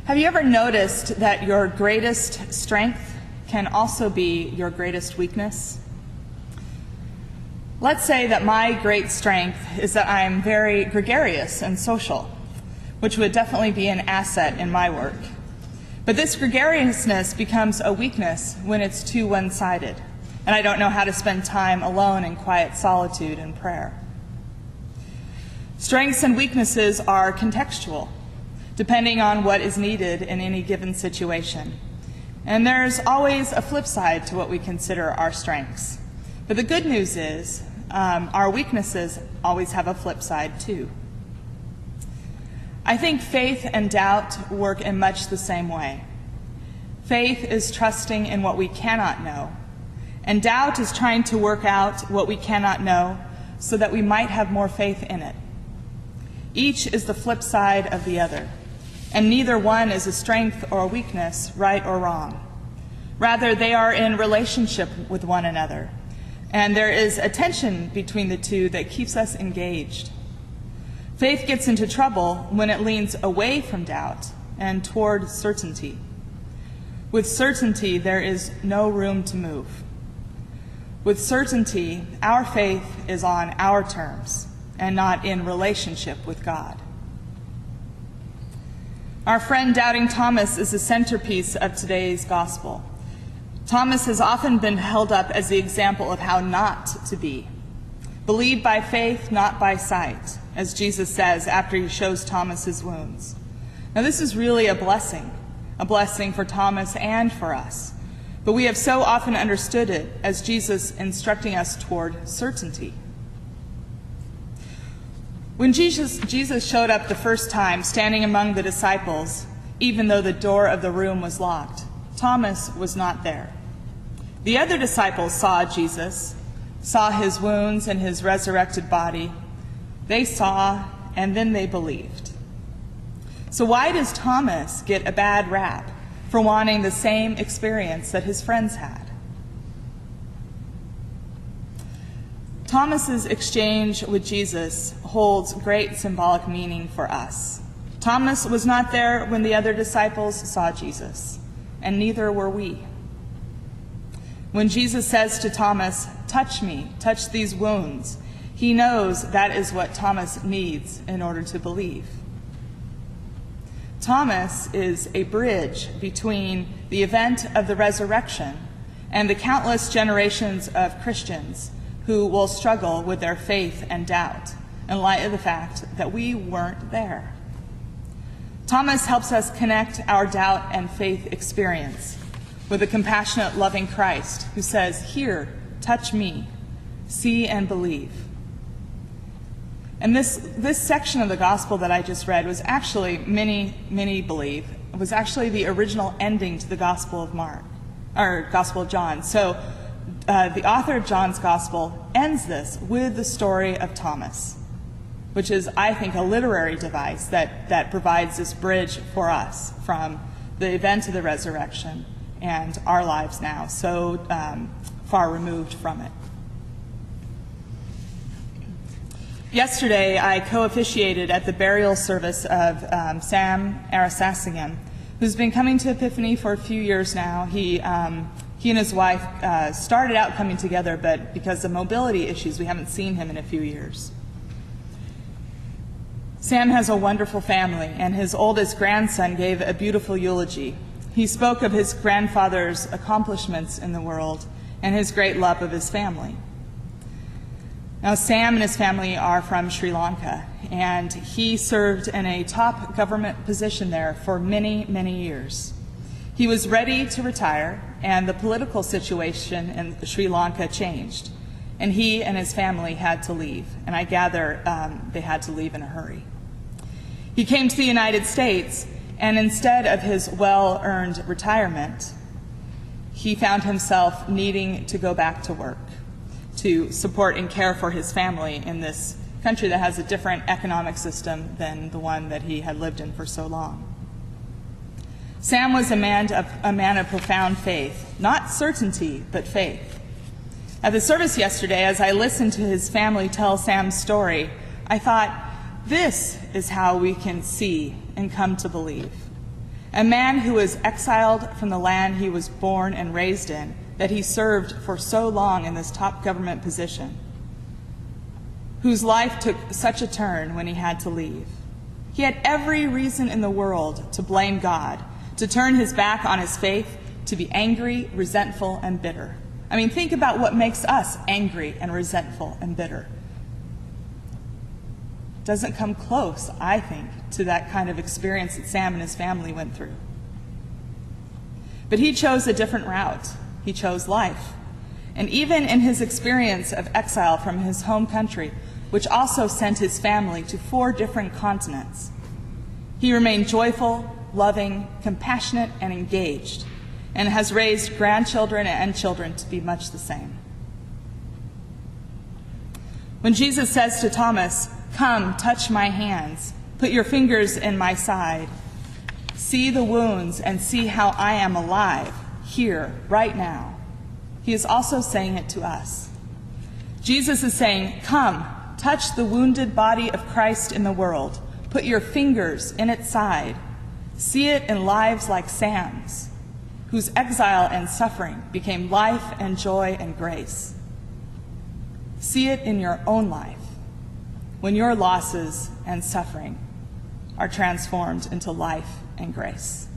Have you ever noticed that your greatest strength can also be your greatest weakness? Let's say that my great strength is that I'm very gregarious and social, which would definitely be an asset in my work. But this gregariousness becomes a weakness when it's too one-sided, and I don't know how to spend time alone in quiet solitude and prayer. Strengths and weaknesses are contextual, depending on what is needed in any given situation. And there's always a flip side to what we consider our strengths. But the good news is our weaknesses always have a flip side too. I think faith and doubt work in much the same way. Faith is trusting in what we cannot know, and doubt is trying to work out what we cannot know so that we might have more faith in it. Each is the flip side of the other, and neither one is a strength or a weakness, right or wrong. Rather, they are in relationship with one another, and there is a tension between the two that keeps us engaged. Faith gets into trouble when it leans away from doubt and toward certainty. With certainty, there is no room to move. With certainty, our faith is on our terms and not in relationship with God. Our friend Doubting Thomas is the centerpiece of today's gospel. Thomas has often been held up as the example of how not to be. Believe by faith, not by sight, as Jesus says after he shows Thomas his wounds. Now this is really a blessing for Thomas and for us. But we have so often understood it as Jesus instructing us toward certainty. When Jesus showed up the first time, standing among the disciples, even though the door of the room was locked, Thomas was not there. The other disciples saw Jesus, saw his wounds and his resurrected body. They saw, and then they believed. So why does Thomas get a bad rap for wanting the same experience that his friends had? Thomas's exchange with Jesus holds great symbolic meaning for us. Thomas was not there when the other disciples saw Jesus, and neither were we. When Jesus says to Thomas, "Touch me, touch these wounds," he knows that is what Thomas needs in order to believe. Thomas is a bridge between the event of the resurrection and the countless generations of Christians who will struggle with their faith and doubt in light of the fact that we weren't there. Thomas helps us connect our doubt and faith experience with a compassionate, loving Christ who says, "Here, touch me, see and believe." And this section of the gospel that I just read was actually, many believe, was actually the original ending to the Gospel of Gospel of John. So the author of John's Gospel ends this with the story of Thomas, which is, I think, a literary device that provides this bridge for us from the event of the resurrection and our lives now, so far removed from it. Yesterday, I co-officiated at the burial service of Sam Arasassian, who's been coming to Epiphany for a few years now. He and his wife started out coming together, but because of mobility issues, we haven't seen him in a few years. Sam has a wonderful family, and his oldest grandson gave a beautiful eulogy. He spoke of his grandfather's accomplishments in the world and his great love of his family. Now, Sam and his family are from Sri Lanka, and he served in a top government position there for many, many years. He was ready to retire, and the political situation in Sri Lanka changed, and he and his family had to leave, and I gather they had to leave in a hurry. He came to the United States, and instead of his well-earned retirement, he found himself needing to go back to work to support and care for his family in this country that has a different economic system than the one that he had lived in for so long. Sam was a man of profound faith, not certainty, but faith. At the service yesterday, as I listened to his family tell Sam's story, I thought, this is how we can see and come to believe. a man who was exiled from the land he was born and raised in, that he served for so long in this top government position, whose life took such a turn when he had to leave. He had every reason in the world to blame God, to turn his back on his faith, to be angry, resentful, and bitter. I mean, think about what makes us angry and resentful and bitter. Doesn't come close, I think, to that kind of experience that Sam and his family went through. But he chose a different route. He chose life. And even in his experience of exile from his home country, which also sent his family to 4 different continents, he remained joyful, loving, compassionate, and engaged, and has raised grandchildren and children to be much the same. When Jesus says to Thomas, "Come, touch my hands, put your fingers in my side, see the wounds and see how I am alive, here, right now," he is also saying it to us. Jesus is saying, "Come, touch the wounded body of Christ in the world, put your fingers in its side, see it in lives like Sam's, whose exile and suffering became life and joy and grace. See it in your own life, when your losses and suffering are transformed into life and grace."